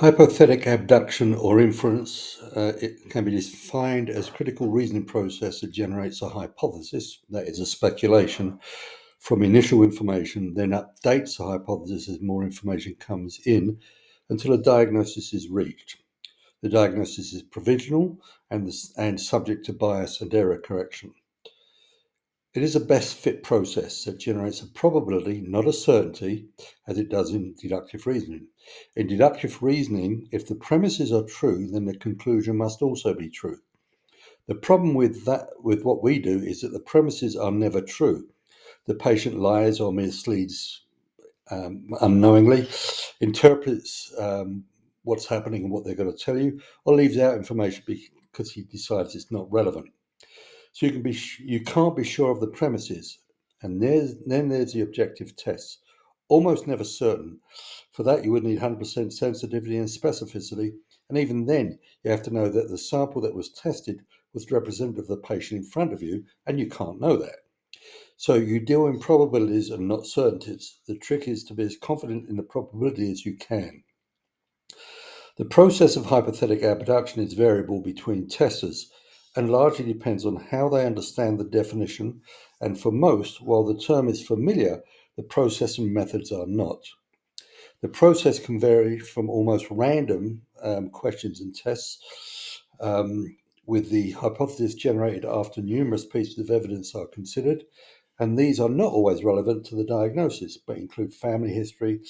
Hypothetic abduction or inference it can be defined as a critical reasoning process that generates a hypothesis, that is a speculation, from initial information, then updates the hypothesis as more information comes in until a diagnosis is reached. The diagnosis is provisional and subject to bias and error correction. It is a best fit process that generates a probability, not a certainty, as it does in deductive reasoning. In deductive reasoning, if the premises are true, then the conclusion must also be true. The problem with what we do, is that the premises are never true. The patient lies or misleads unknowingly, interprets what's happening and what they're going to tell you, or leaves out information because he decides it's not relevant. So you can't be sure of the premises, and then there's the objective tests. Almost never certain. For that, you would need 100% sensitivity and specificity, and even then, you have to know that the sample that was tested was representative of the patient in front of you, and you can't know that. So you deal in probabilities and not certainties. The trick is to be as confident in the probability as you can. The process of hypothetic abduction is variable between testers and largely depends on how they understand the definition, and for most, while the term is familiar, the process and methods are not. The process can vary from almost random questions and tests, with the hypothesis generated after numerous pieces of evidence are considered, and these are not always relevant to the diagnosis, but include family history,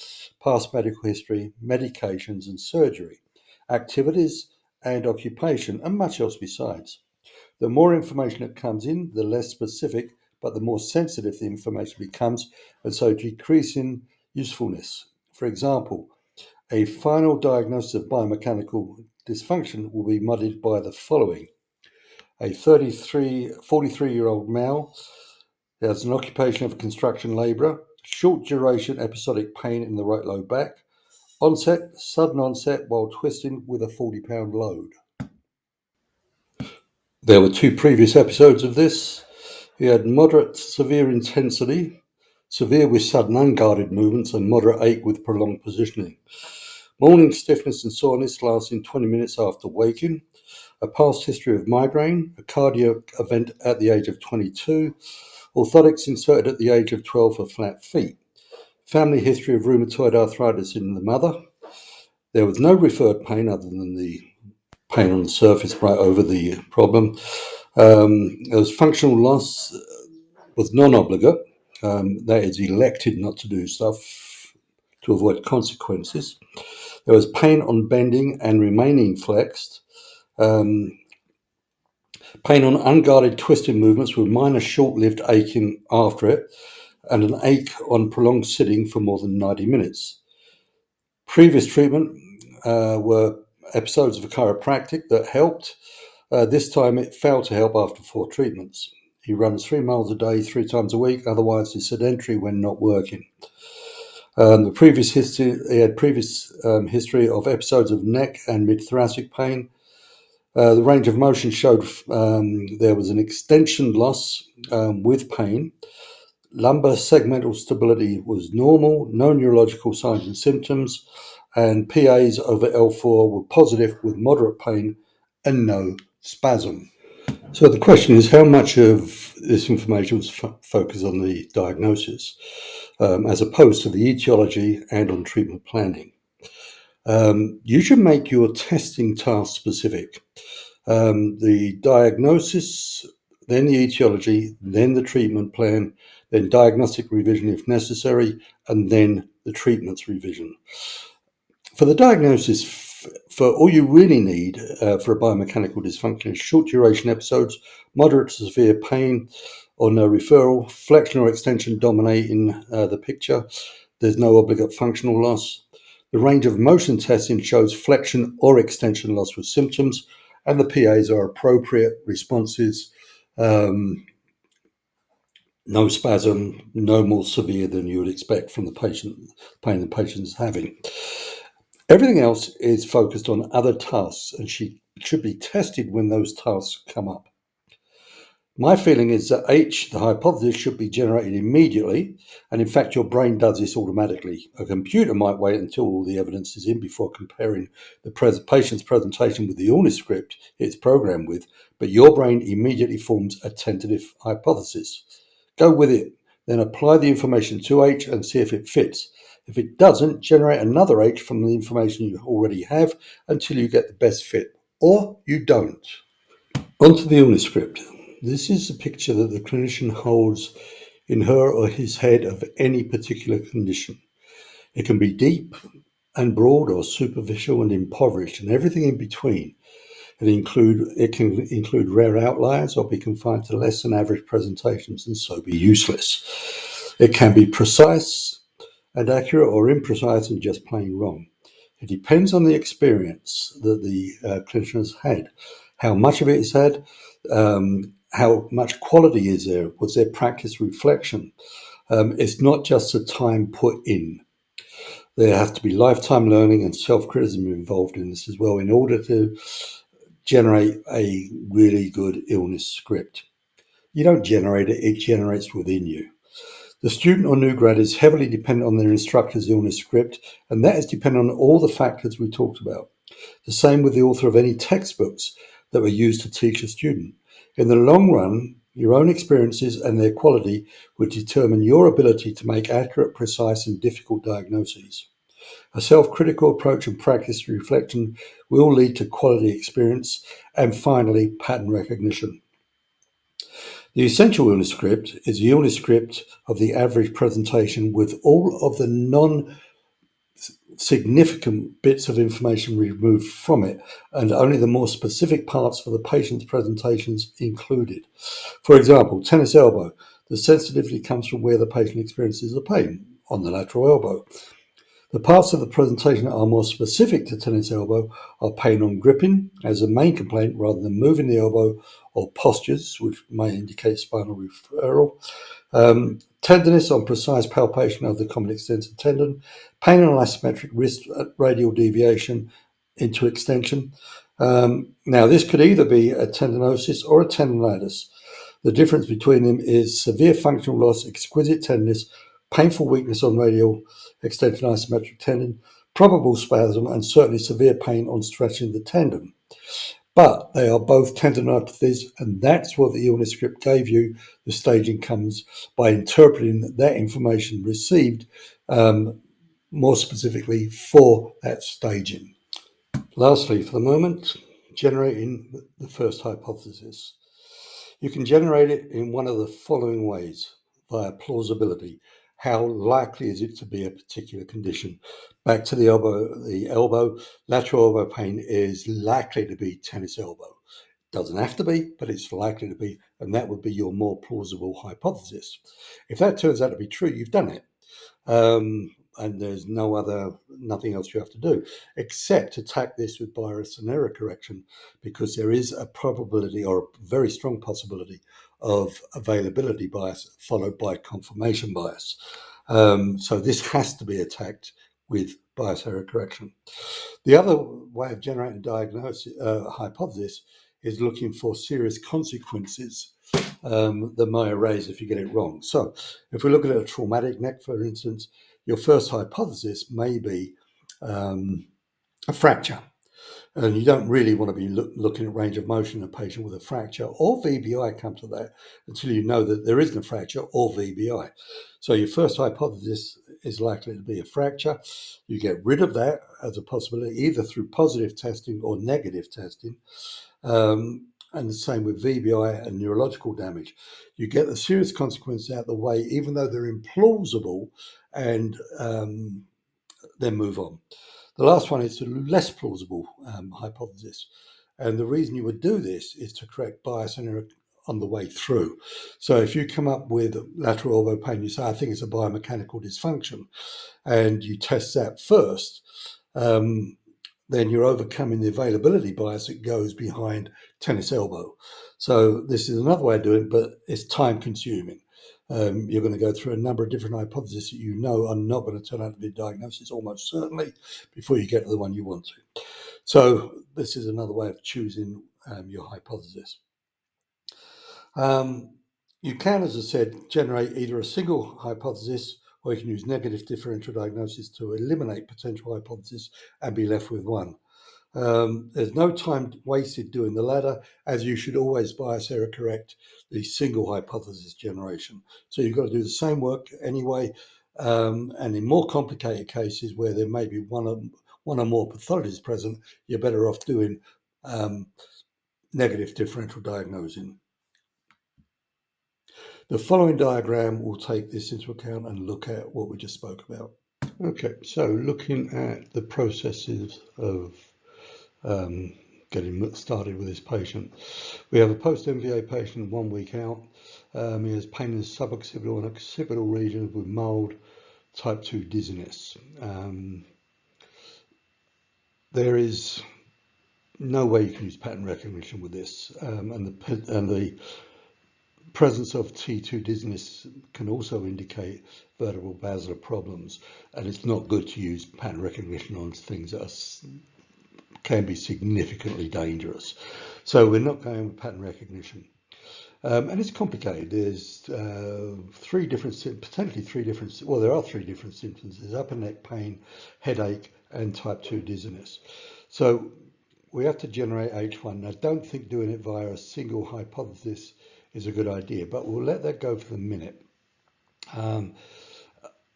past medical history, medications and surgery, activities and occupation, and much else besides. The more information that comes in, the less specific, but the more sensitive the information becomes, and so decreasing usefulness. For example, a final diagnosis of biomechanical dysfunction will be muddied by the following. A 43-year-old male has an occupation of a construction labourer, short duration episodic pain in the right low back, sudden onset while twisting with a 40-pound load. There were 2 previous episodes of this. He had moderate severe intensity, severe with sudden unguarded movements, and moderate ache with prolonged positioning. Morning stiffness and soreness lasting 20 minutes after waking. A past history of migraine, a cardiac event at the age of 22, orthotics inserted at the age of 12 for flat feet. Family history of rheumatoid arthritis in the mother. There was no referred pain other than the pain on the surface right over the problem. There was functional loss, was non-obligate, that is elected not to do stuff to avoid consequences. There was pain on bending and remaining flexed, pain on unguarded twisting movements with minor short-lived aching after it, and an ache on prolonged sitting for more than 90 minutes. Previous treatment were episodes of a chiropractic that helped. This time it failed to help after 4 treatments. He runs 3 miles a day, 3 times a week, otherwise is sedentary when not working. The previous history, he had previous history of episodes of neck and mid-thoracic pain. The range of motion showed there was an extension loss with pain. Lumbar segmental stability was normal, no neurological signs and symptoms, and PAs over L4 were positive with moderate pain and no spasm. So the question is, how much of this information was focused on the diagnosis as opposed to the etiology and on treatment planning? You should make your testing task specific. The diagnosis, then the etiology, then the treatment plan, then diagnostic revision if necessary, and then the treatments revision. For the diagnosis, for all you really need for a biomechanical dysfunction is short duration episodes, moderate to severe pain or no referral, flexion or extension dominating the picture. There's no obligate functional loss. The range of motion testing shows flexion or extension loss with symptoms, and the PAs are appropriate responses. No spasm, no more severe than you would expect from the pain the patient's having. Everything else is focused on other tasks, and she should be tested when those tasks come up. My feeling is that H, the hypothesis, should be generated immediately, and in fact, your brain does this automatically. A computer might wait until all the evidence is in before comparing the patient's presentation with the illness script it's programmed with, but your brain immediately forms a tentative hypothesis. Go with it, then apply the information to H and see if it fits. If it doesn't, generate another H from the information you already have until you get the best fit, or you don't. Onto the illness script. This is a picture that the clinician holds in her or his head of any particular condition. It can be deep and broad or superficial and impoverished and everything in between. It can include rare outliers or be confined to less than average presentations and so be useless. It can be precise and accurate or imprecise and just plain wrong. It depends on the experience that the clinician has had, how much of it is had, how much quality is there, was there practice reflection. It's not just the time put in. There has to be lifetime learning and self-criticism involved in this as well in order to generate a really good illness script. You don't generate it, it generates within you. The student or new grad is heavily dependent on their instructor's illness script, and that is dependent on all the factors we talked about. The same with the author of any textbooks that were used to teach a student. In the long run, your own experiences and their quality will determine your ability to make accurate, precise, and difficult diagnoses. A self-critical approach and practice reflection will lead to quality experience and finally pattern recognition. The essential illness script is the illness script of the average presentation with all of the non-significant bits of information removed from it and only the more specific parts for the patient's presentations included. For example, tennis elbow. The sensitivity comes from where the patient experiences the pain, on the lateral elbow. The parts of the presentation that are more specific to tennis elbow are pain on gripping as a main complaint rather than moving the elbow or postures, which may indicate spinal referral. Tenderness on precise palpation of the common extensor tendon. Pain on isometric wrist radial deviation into extension. Now, this could either be a tendinosis or a tendonitis. The difference between them is severe functional loss, exquisite tenderness, painful weakness on radial extension isometric tendon, probable spasm, and certainly severe pain on stretching the tendon. But they are both tendinopathies, and that's what the illness script gave you. The staging comes by interpreting that information received more specifically for that staging. Lastly, for the moment, generating the first hypothesis. You can generate it in one of the following ways via plausibility. How likely is it to be a particular condition? Back to the elbow, lateral elbow pain is likely to be tennis elbow. Doesn't have to be, but it's likely to be, and that would be your more plausible hypothesis. If that turns out to be true, you've done it. And there's nothing else you have to do except attack this with bias and error correction, because there is a probability or a very strong possibility of availability bias followed by confirmation bias. So this has to be attacked with bias error correction. The other way of generating hypothesis is looking for serious consequences that may arise if you get it wrong. So if we look at a traumatic neck, for instance, your first hypothesis may be a fracture. And you don't really want to be looking at range of motion in a patient with a fracture or VBI, come to that, until you know that there isn't a fracture or VBI. So your first hypothesis is likely to be a fracture. You get rid of that as a possibility, either through positive testing or negative testing. And the same with VBI and neurological damage. You get the serious consequences out of the way, even though they're implausible, and then move on. The last one is the less plausible hypothesis. And the reason you would do this is to correct bias and error on the way through. So if you come up with lateral elbow pain, you say, I think it's a biomechanical dysfunction, and you test that first, then you're overcoming the availability bias that goes behind tennis elbow. So this is another way of doing it, but it's time consuming. You're going to go through a number of different hypotheses that you know are not going to turn out to be a diagnosis almost certainly before you get to the one you want to. So this is another way of choosing your hypothesis. You can, as I said, generate either a single hypothesis, or you can use negative differential diagnosis to eliminate potential hypotheses and be left with one. There's no time wasted doing the latter, as you should always bias error correct the single hypothesis generation. So you've got to do the same work anyway, and in more complicated cases where there may be one or more pathologies present, you're better off doing negative differential diagnosing. The following diagram will take this into account and look at what we just spoke about. Okay, so looking at the processes of getting started with this patient. We have a post-MVA patient 1 week out. He has pain in the suboccipital and occipital regions with mild type 2 dizziness. There is no way you can use pattern recognition with this, and the presence of T2 dizziness can also indicate vertebral basilar problems, and it's not good to use pattern recognition on things that can be significantly dangerous. So we're not going with pattern recognition. And it's complicated. There's potentially three different symptoms. There's upper neck pain, headache, and type 2 dizziness. So we have to generate H1. Now, I don't think doing it via a single hypothesis is a good idea, but we'll let that go for the minute.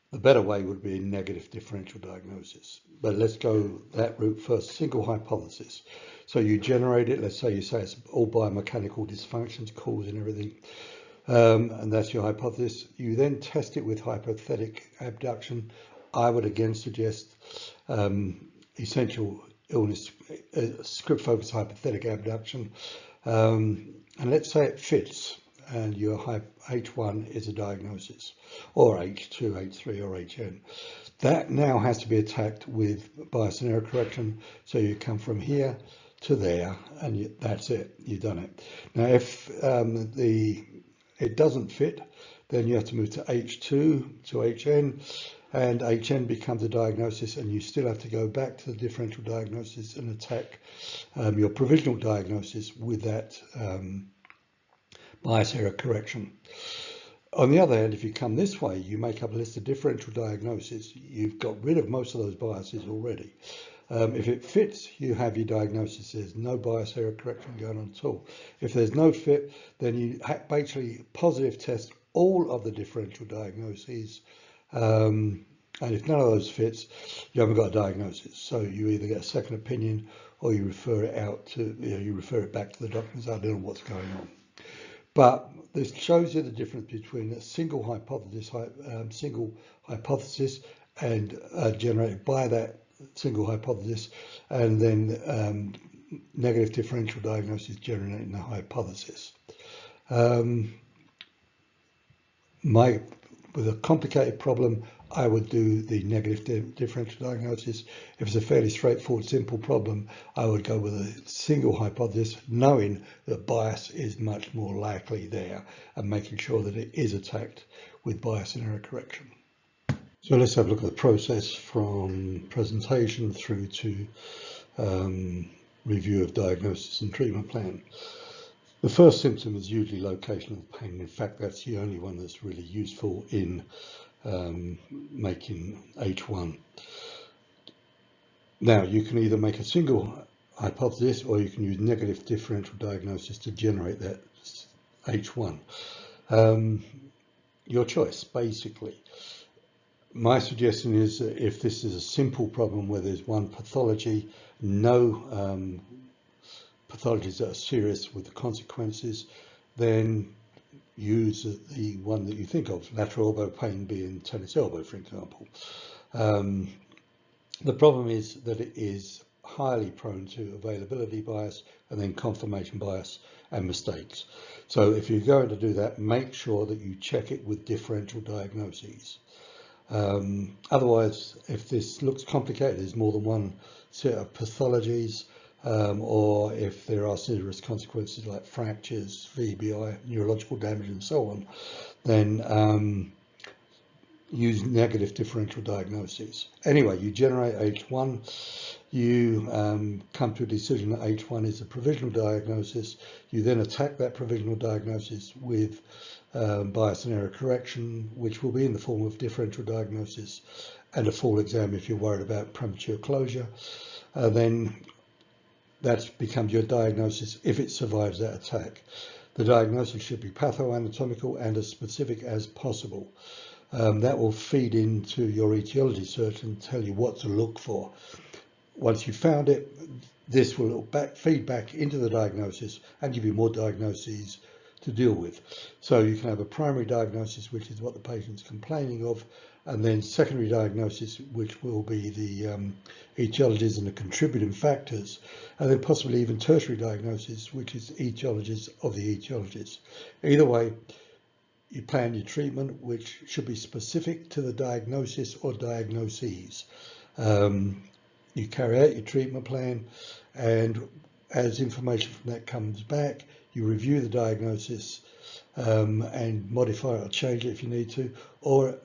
The better way would be a negative differential diagnosis, but let's go that route first, single hypothesis. So you generate it, let's say you say it's all biomechanical dysfunctions causing everything, and that's your hypothesis. You then test it with hypothetic abduction. I would again suggest essential illness, script focused hypothetic abduction, and let's say it fits. And your H1 is a diagnosis, or H2, H3, or HN. That now has to be attacked with bias and error correction. So you come from here to there, and that's it. You've done it. Now, if it doesn't fit, then you have to move to H2 to HN, and HN becomes a diagnosis, and you still have to go back to the differential diagnosis and attack your provisional diagnosis with that bias error correction. On the other hand, if you come this way, you make up a list of differential diagnoses. You've got rid of most of those biases already. If it fits, you have your diagnosis. There's no bias error correction going on at all. If there's no fit, then you basically positive test all of the differential diagnoses. And if none of those fits, you haven't got a diagnosis. So you either get a second opinion, or you refer it out to, you refer it back to the doctor and say, I don't know what's going on. But this shows you the difference between a single hypothesis and generated by that single hypothesis, and then negative differential diagnosis generating the hypothesis. With a complicated problem, I would do the negative differential diagnosis. If it's a fairly straightforward, simple problem, I would go with a single hypothesis, knowing that bias is much more likely there, and making sure that it is attacked with bias and error correction. So let's have a look at the process from presentation through to review of diagnosis and treatment plan. The first symptom is usually locational pain. In fact, that's the only one that's really useful in making H1. Now, you can either make a single hypothesis, or you can use negative differential diagnosis to generate that H1. Your choice, basically. My suggestion is that if this is a simple problem where there's one pathology, no pathologies that are serious with the consequences, then use the one that you think of, lateral elbow pain being tennis elbow, for example. The problem is that it is highly prone to availability bias and then confirmation bias and mistakes. So if you're going to do that, make sure that you check it with differential diagnoses. Otherwise, if this looks complicated, there's more than one set of pathologies, or if there are serious consequences like fractures, VBI, neurological damage, and so on, then use negative differential diagnoses. Anyway, you generate H1. You come to a decision that H1 is a provisional diagnosis. You then attack that provisional diagnosis with bias and error correction, which will be in the form of differential diagnosis and a full exam if you're worried about premature closure. Then that becomes your diagnosis if it survives that attack. The diagnosis should be pathoanatomical and as specific as possible. That will feed into your etiology search and tell you what to look for. Once you've found it, this will feed back into the diagnosis and give you more diagnoses to deal with. So you can have a primary diagnosis, which is what the patient's complaining of, and then secondary diagnosis, which will be the etiologies and the contributing factors, and then possibly even tertiary diagnosis, which is etiologies of the etiologies. Either way, you plan your treatment, which should be specific to the diagnosis or diagnoses. You carry out your treatment plan, and as information from that comes back, you review the diagnosis and modify it or change it if you need to, or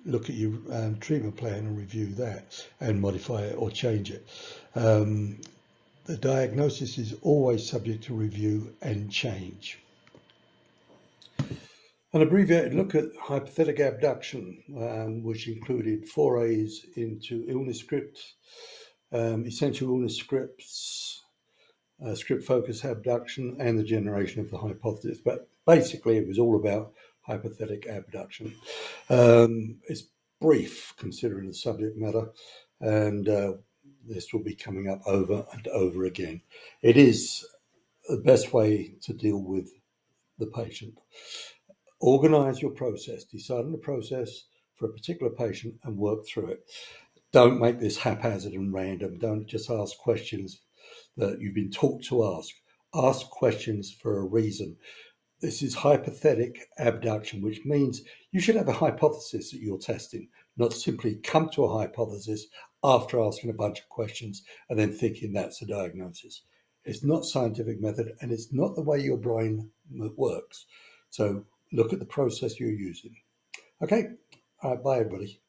look at your treatment plan and review that and modify it or change it. The diagnosis is always subject to review and change. An abbreviated look at hypothetic abduction, which included forays into illness scripts, essential illness scripts, script focus abduction, and the generation of the hypothesis. But basically, it was all about hypothetic abduction. It's brief considering the subject matter, and this will be coming up over and over again. It is the best way to deal with the patient. Organize your process, decide on the process for a particular patient and work through it. Don't make this haphazard and random. Don't just ask questions that you've been taught to ask. Ask questions for a reason. This is hypothetic abduction, which means you should have a hypothesis that you're testing, not simply come to a hypothesis after asking a bunch of questions and then thinking that's a diagnosis. It's not scientific method, and it's not the way your brain works. So look at the process you're using. Okay, all right, bye everybody.